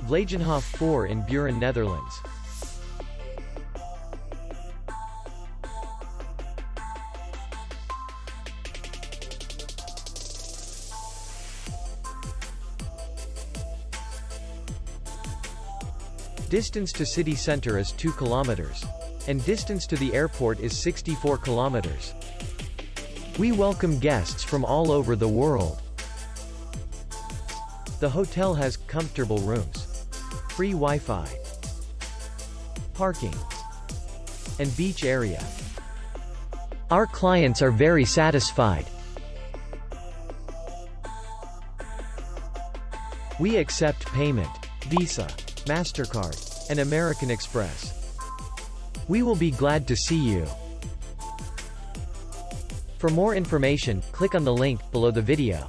Vleijenhof 4 in Buren, Netherlands. Distance to city center is 2 kilometers. And distance to the airport is 64 kilometers. We welcome guests from all over the world. The hotel has comfortable rooms, free Wi-Fi, parking, and beach area. Our clients are very satisfied. We accept payment, Visa, MasterCard, and American Express. We will be glad to see you. For more information, click on the link below the video.